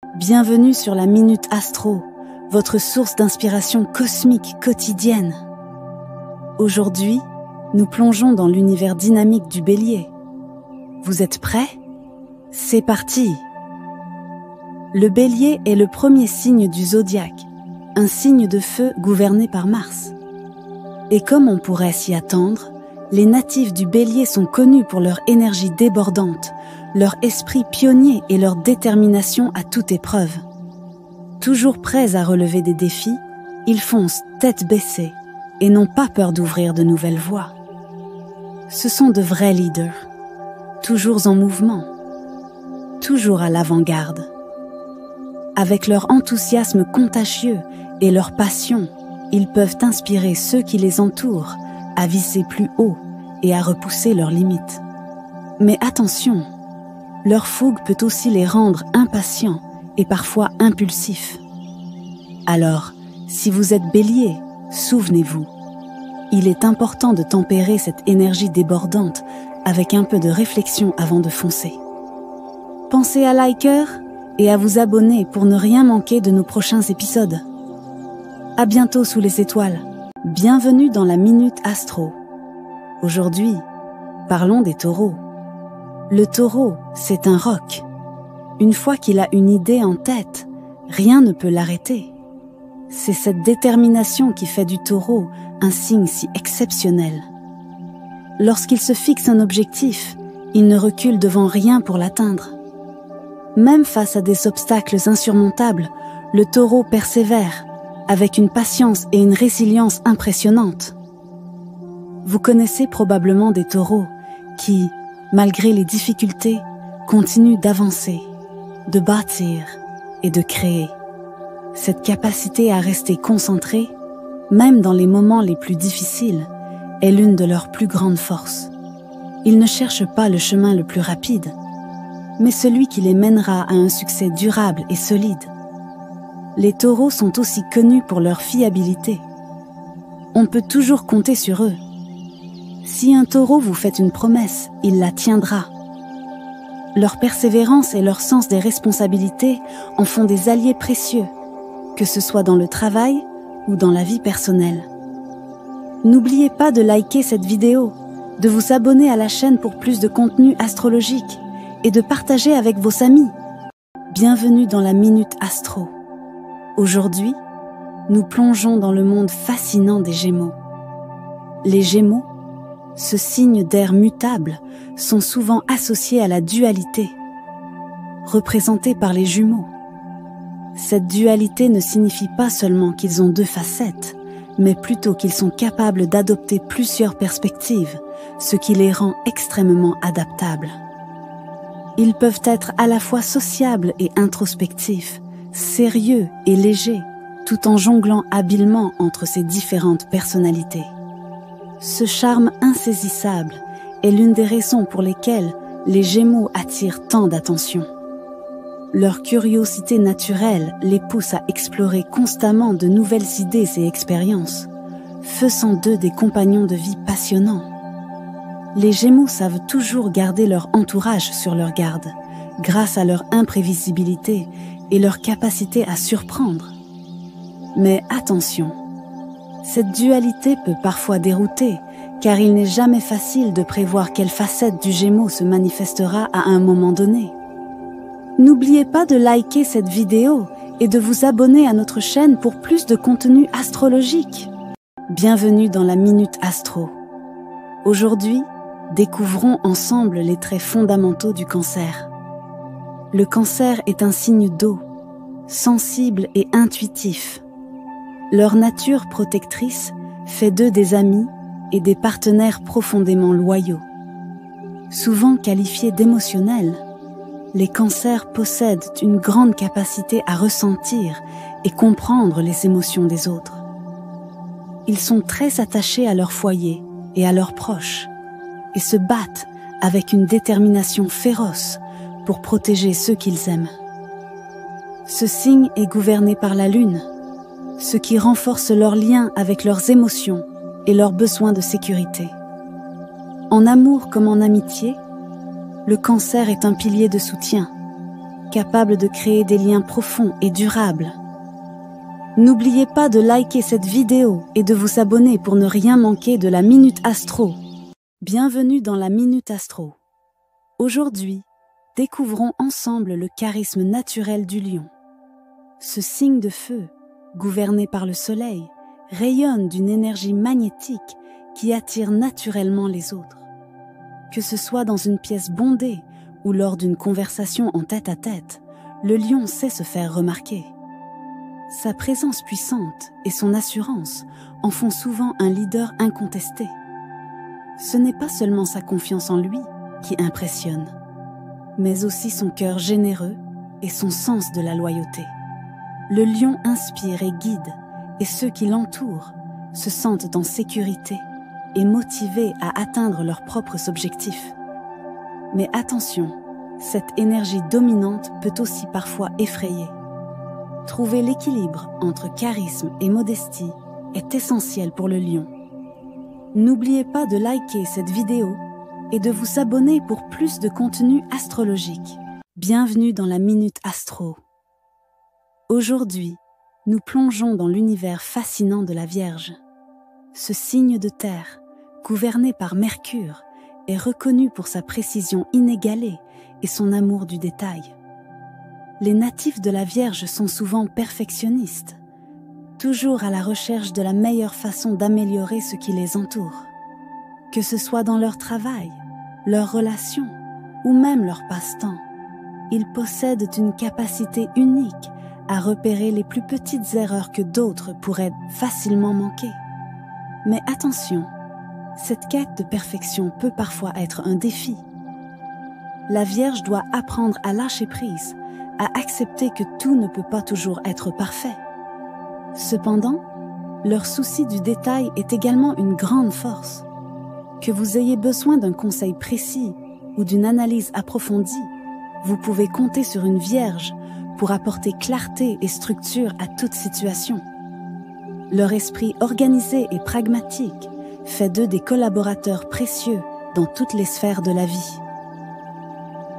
Bienvenue sur la Minute Astro, votre source d'inspiration cosmique quotidienne. Aujourd'hui, nous plongeons dans l'univers dynamique du Bélier. Vous êtes prêts? C'est parti! Le Bélier est le premier signe du zodiaque, un signe de feu gouverné par Mars. Et comme on pourrait s'y attendre, les natifs du Bélier sont connus pour leur énergie débordante, leur esprit pionnier et leur détermination à toute épreuve. Toujours prêts à relever des défis, ils foncent tête baissée et n'ont pas peur d'ouvrir de nouvelles voies. Ce sont de vrais leaders, toujours en mouvement, toujours à l'avant-garde. Avec leur enthousiasme contagieux et leur passion, ils peuvent inspirer ceux qui les entourent à viser plus haut et à repousser leurs limites. Mais attention, leur fougue peut aussi les rendre impatients et parfois impulsifs. Alors, si vous êtes Bélier, souvenez-vous, il est important de tempérer cette énergie débordante avec un peu de réflexion avant de foncer. Pensez à liker et à vous abonner pour ne rien manquer de nos prochains épisodes. À bientôt sous les étoiles. Bienvenue dans la Minute Astro. Aujourd'hui, parlons des taureaux. Le taureau, c'est un roc. Une fois qu'il a une idée en tête, rien ne peut l'arrêter. C'est cette détermination qui fait du taureau un signe si exceptionnel. Lorsqu'il se fixe un objectif, il ne recule devant rien pour l'atteindre. Même face à des obstacles insurmontables, le taureau persévère, avec une patience et une résilience impressionnantes. Vous connaissez probablement des taureaux qui, malgré les difficultés, continuent d'avancer, de bâtir et de créer. Cette capacité à rester concentré, même dans les moments les plus difficiles, est l'une de leurs plus grandes forces. Ils ne cherchent pas le chemin le plus rapide, mais celui qui les mènera à un succès durable et solide. Les taureaux sont aussi connus pour leur fiabilité. On peut toujours compter sur eux. Si un taureau vous fait une promesse, il la tiendra. Leur persévérance et leur sens des responsabilités en font des alliés précieux, que ce soit dans le travail ou dans la vie personnelle. N'oubliez pas de liker cette vidéo, de vous abonner à la chaîne pour plus de contenu astrologique et de partager avec vos amis. Bienvenue dans la Minute Astro. Aujourd'hui, nous plongeons dans le monde fascinant des Gémeaux. Les Gémeaux, ce signe d'air mutable, sont souvent associés à la dualité, représentée par les jumeaux. Cette dualité ne signifie pas seulement qu'ils ont deux facettes, mais plutôt qu'ils sont capables d'adopter plusieurs perspectives, ce qui les rend extrêmement adaptables. Ils peuvent être à la fois sociables et introspectifs, sérieux et légers, tout en jonglant habilement entre ces différentes personnalités. Ce charme insaisissable est l'une des raisons pour lesquelles les Gémeaux attirent tant d'attention. Leur curiosité naturelle les pousse à explorer constamment de nouvelles idées et expériences, faisant d'eux des compagnons de vie passionnants. Les Gémeaux savent toujours garder leur entourage sur leur garde, grâce à leur imprévisibilité et leur capacité à surprendre. Mais attention, cette dualité peut parfois dérouter, car il n'est jamais facile de prévoir quelle facette du Gémeaux se manifestera à un moment donné. N'oubliez pas de liker cette vidéo et de vous abonner à notre chaîne pour plus de contenu astrologique. Bienvenue dans la Minute Astro. Aujourd'hui, découvrons ensemble les traits fondamentaux du Cancer. Le Cancer est un signe d'eau, sensible et intuitif. Leur nature protectrice fait d'eux des amis et des partenaires profondément loyaux. Souvent qualifiés d'émotionnels, les Cancers possèdent une grande capacité à ressentir et comprendre les émotions des autres. Ils sont très attachés à leur foyer et à leurs proches et se battent avec une détermination féroce pour protéger ceux qu'ils aiment. Ce signe est gouverné par la Lune, ce qui renforce leur lien avec leurs émotions et leurs besoins de sécurité. En amour comme en amitié, le Cancer est un pilier de soutien. capable de créer des liens profonds et durables. N'oubliez pas de liker cette vidéo et de vous abonner pour ne rien manquer de la Minute Astro. Bienvenue dans la Minute Astro. Aujourd'hui, découvrons ensemble le charisme naturel du lion. Ce signe de feu, gouverné par le soleil, rayonne d'une énergie magnétique qui attire naturellement les autres. Que ce soit dans une pièce bondée ou lors d'une conversation en tête-à-tête, le lion sait se faire remarquer. Sa présence puissante et son assurance en font souvent un leader incontesté. Ce n'est pas seulement sa confiance en lui qui impressionne, mais aussi son cœur généreux et son sens de la loyauté. Le lion inspire et guide, et ceux qui l'entourent se sentent en sécurité et motivés à atteindre leurs propres objectifs. Mais attention, cette énergie dominante peut aussi parfois effrayer. Trouver l'équilibre entre charisme et modestie est essentiel pour le lion. N'oubliez pas de liker cette vidéo et de vous abonner pour plus de contenu astrologique. Bienvenue dans la Minute Astro. Aujourd'hui, nous plongeons dans l'univers fascinant de la Vierge. Ce signe de terre, gouverné par Mercure, est reconnu pour sa précision inégalée et son amour du détail. Les natifs de la Vierge sont souvent perfectionnistes, toujours à la recherche de la meilleure façon d'améliorer ce qui les entoure. Que ce soit dans leur travail, leurs relations ou même leur passe-temps, ils possèdent une capacité unique à repérer les plus petites erreurs que d'autres pourraient facilement manquer. Mais attention, cette quête de perfection peut parfois être un défi. La Vierge doit apprendre à lâcher prise, à accepter que tout ne peut pas toujours être parfait. Cependant, leur souci du détail est également une grande force. Que vous ayez besoin d'un conseil précis ou d'une analyse approfondie, vous pouvez compter sur une Vierge pour apporter clarté et structure à toute situation. Leur esprit organisé et pragmatique fait d'eux des collaborateurs précieux dans toutes les sphères de la vie.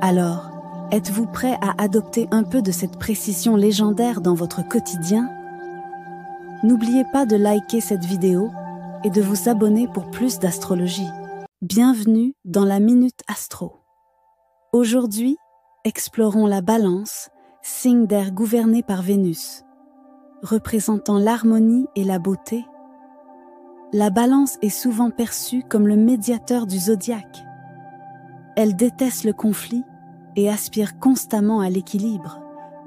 Alors, êtes-vous prêt à adopter un peu de cette précision légendaire dans votre quotidien? N'oubliez pas de liker cette vidéo et de vous abonner pour plus d'astrologie. Bienvenue dans la Minute Astro. Aujourd'hui, explorons la Balance, signe d'air gouverné par Vénus. Représentant l'harmonie et la beauté, la Balance est souvent perçue comme le médiateur du zodiaque. Elle déteste le conflit et aspire constamment à l'équilibre,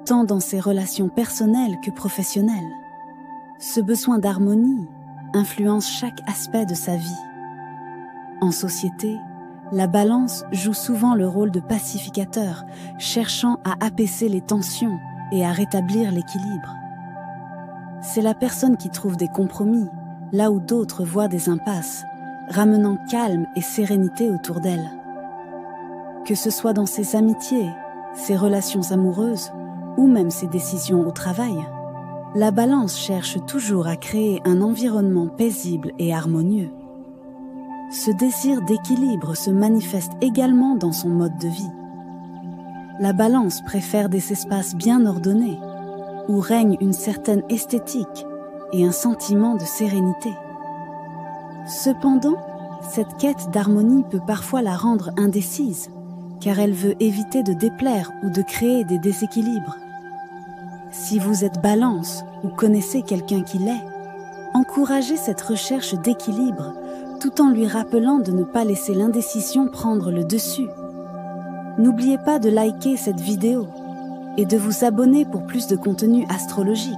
tant dans ses relations personnelles que professionnelles. Ce besoin d'harmonie influence chaque aspect de sa vie. En société, la Balance joue souvent le rôle de pacificateur, cherchant à apaiser les tensions et à rétablir l'équilibre. C'est la personne qui trouve des compromis, là où d'autres voient des impasses, ramenant calme et sérénité autour d'elle. Que ce soit dans ses amitiés, ses relations amoureuses ou même ses décisions au travail, la Balance cherche toujours à créer un environnement paisible et harmonieux. Ce désir d'équilibre se manifeste également dans son mode de vie. La Balance préfère des espaces bien ordonnés, où règne une certaine esthétique et un sentiment de sérénité. Cependant, cette quête d'harmonie peut parfois la rendre indécise, car elle veut éviter de déplaire ou de créer des déséquilibres. Si vous êtes Balance ou connaissez quelqu'un qui l'est, encouragez cette recherche d'équilibre tout en lui rappelant de ne pas laisser l'indécision prendre le dessus. N'oubliez pas de liker cette vidéo et de vous abonner pour plus de contenu astrologique.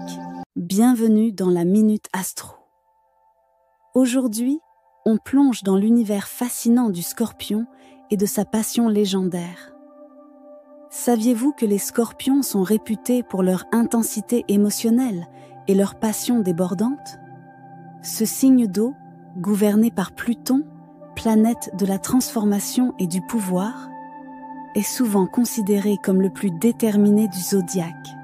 Bienvenue dans la Minute Astro. Aujourd'hui, on plonge dans l'univers fascinant du Scorpion et de sa passion légendaire. Saviez-vous que les Scorpions sont réputés pour leur intensité émotionnelle et leur passion débordante? Ce signe d'eau, gouverné par Pluton, planète de la transformation et du pouvoir, est souvent considéré comme le plus déterminé du zodiaque.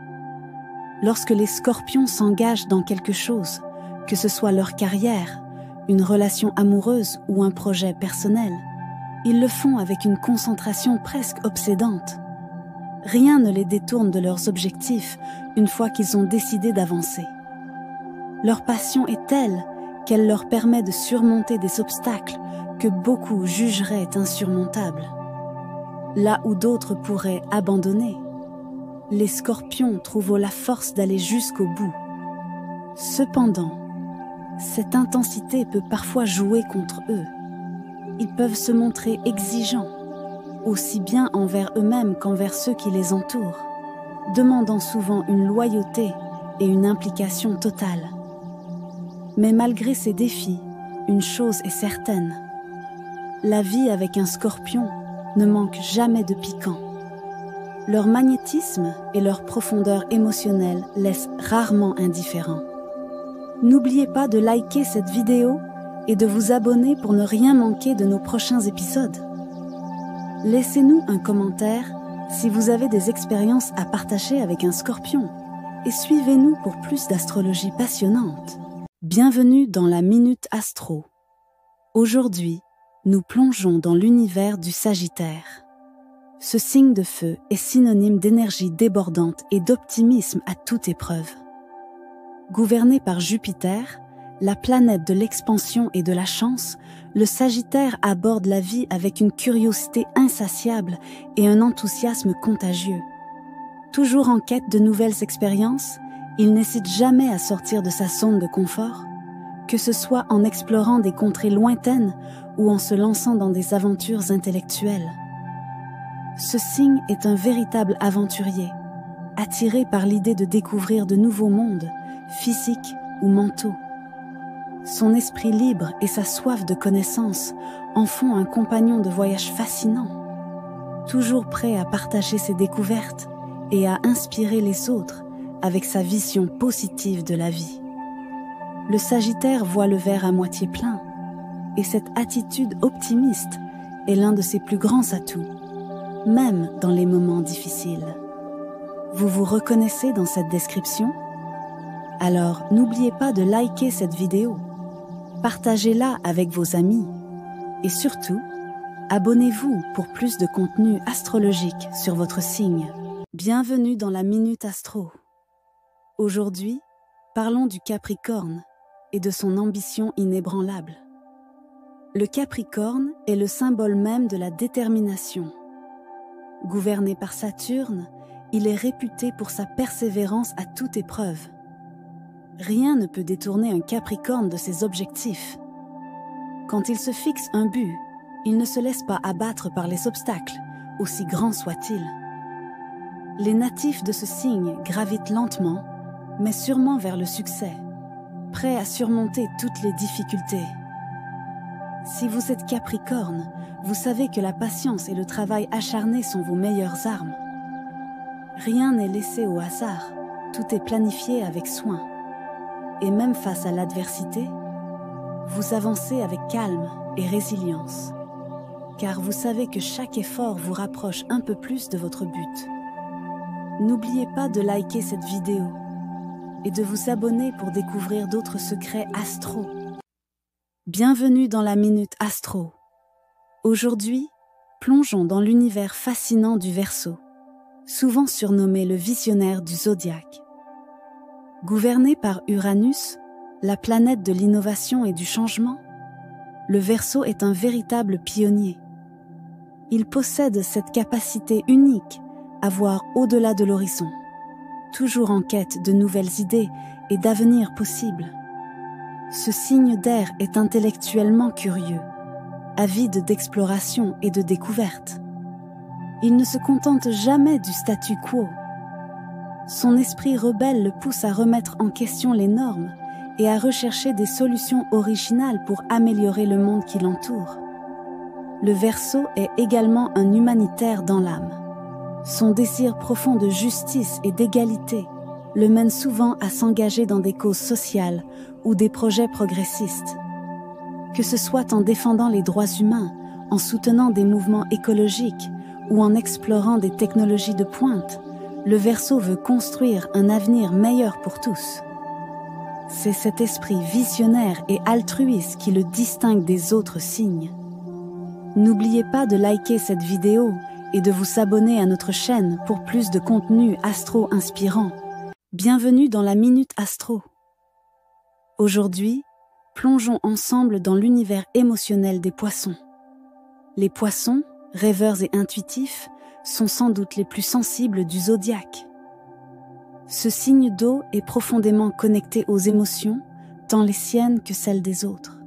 Lorsque les Scorpions s'engagent dans quelque chose, que ce soit leur carrière, une relation amoureuse ou un projet personnel, ils le font avec une concentration presque obsédante. Rien ne les détourne de leurs objectifs une fois qu'ils ont décidé d'avancer. Leur passion est telle qu'elle leur permet de surmonter des obstacles que beaucoup jugeraient insurmontables. Là où d'autres pourraient abandonner, les scorpions trouvent la force d'aller jusqu'au bout. Cependant, cette intensité peut parfois jouer contre eux. Ils peuvent se montrer exigeants, aussi bien envers eux-mêmes qu'envers ceux qui les entourent, demandant souvent une loyauté et une implication totale. Mais malgré ces défis, une chose est certaine. La vie avec un scorpion ne manque jamais de piquant. Leur magnétisme et leur profondeur émotionnelle laissent rarement indifférents. N'oubliez pas de liker cette vidéo et de vous abonner pour ne rien manquer de nos prochains épisodes. Laissez-nous un commentaire si vous avez des expériences à partager avec un scorpion et suivez-nous pour plus d'astrologie passionnante. Bienvenue dans la Minute Astro. Aujourd'hui, nous plongeons dans l'univers du Sagittaire. Ce signe de feu est synonyme d'énergie débordante et d'optimisme à toute épreuve. Gouverné par Jupiter, la planète de l'expansion et de la chance, le Sagittaire aborde la vie avec une curiosité insatiable et un enthousiasme contagieux. Toujours en quête de nouvelles expériences, il n'hésite jamais à sortir de sa zone de confort, que ce soit en explorant des contrées lointaines ou en se lançant dans des aventures intellectuelles. Ce signe est un véritable aventurier, attiré par l'idée de découvrir de nouveaux mondes, physiques ou mentaux. Son esprit libre et sa soif de connaissance en font un compagnon de voyage fascinant, toujours prêt à partager ses découvertes et à inspirer les autres avec sa vision positive de la vie. Le Sagittaire voit le verre à moitié plein, et cette attitude optimiste est l'un de ses plus grands atouts, même dans les moments difficiles. Vous vous reconnaissez dans cette description? Alors n'oubliez pas de liker cette vidéo, partagez-la avec vos amis, et surtout, abonnez-vous pour plus de contenu astrologique sur votre signe. Bienvenue dans la Minute Astro. Aujourd'hui, parlons du Capricorne et de son ambition inébranlable. Le Capricorne est le symbole même de la détermination. Gouverné par Saturne, il est réputé pour sa persévérance à toute épreuve. Rien ne peut détourner un Capricorne de ses objectifs. Quand il se fixe un but, il ne se laisse pas abattre par les obstacles, aussi grands soient-ils. Les natifs de ce signe gravitent lentement, mais sûrement vers le succès, prêts à surmonter toutes les difficultés. Si vous êtes Capricorne, vous savez que la patience et le travail acharné sont vos meilleures armes. Rien n'est laissé au hasard, tout est planifié avec soin. Et même face à l'adversité, vous avancez avec calme et résilience, car vous savez que chaque effort vous rapproche un peu plus de votre but. N'oubliez pas de liker cette vidéo et de vous abonner pour découvrir d'autres secrets astro. Bienvenue dans la Minute Astro. Aujourd'hui, plongeons dans l'univers fascinant du Verseau, souvent surnommé le visionnaire du zodiaque. Gouverné par Uranus, la planète de l'innovation et du changement, le Verseau est un véritable pionnier. Il possède cette capacité unique à voir au-delà de l'horizon, toujours en quête de nouvelles idées et d'avenirs possibles. Ce signe d'air est intellectuellement curieux, avide d'exploration et de découverte. Il ne se contente jamais du statu quo. Son esprit rebelle le pousse à remettre en question les normes et à rechercher des solutions originales pour améliorer le monde qui l'entoure. Le Verseau est également un humanitaire dans l'âme. Son désir profond de justice et d'égalité le mène souvent à s'engager dans des causes sociales ou des projets progressistes. Que ce soit en défendant les droits humains, en soutenant des mouvements écologiques ou en explorant des technologies de pointe, le Verseau veut construire un avenir meilleur pour tous. C'est cet esprit visionnaire et altruiste qui le distingue des autres signes. N'oubliez pas de liker cette vidéo et de vous abonner à notre chaîne pour plus de contenu astro inspirant. Bienvenue dans la Minute Astro. Aujourd'hui, plongeons ensemble dans l'univers émotionnel des poissons. Les poissons, rêveurs et intuitifs, sont sans doute les plus sensibles du zodiaque. Ce signe d'eau est profondément connecté aux émotions, tant les siennes que celles des autres.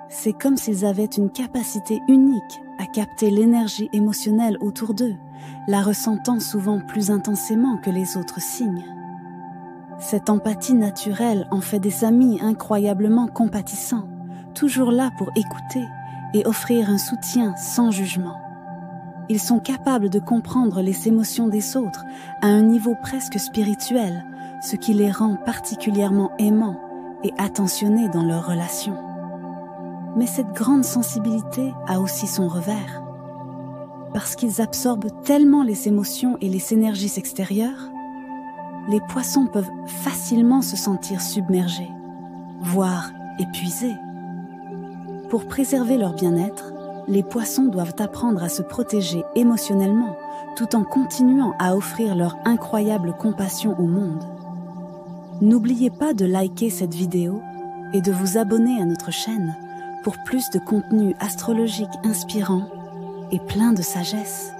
C'est comme s'ils avaient une capacité unique à capter l'énergie émotionnelle autour d'eux, la ressentant souvent plus intensément que les autres signes. Cette empathie naturelle en fait des amis incroyablement compatissants, toujours là pour écouter et offrir un soutien sans jugement. Ils sont capables de comprendre les émotions des autres à un niveau presque spirituel, ce qui les rend particulièrement aimants et attentionnés dans leurs relations. Mais cette grande sensibilité a aussi son revers. Parce qu'ils absorbent tellement les émotions et les énergies extérieures, les poissons peuvent facilement se sentir submergés, voire épuisés. Pour préserver leur bien-être, les poissons doivent apprendre à se protéger émotionnellement tout en continuant à offrir leur incroyable compassion au monde. N'oubliez pas de liker cette vidéo et de vous abonner à notre chaîne pour plus de contenu astrologique inspirant et plein de sagesse.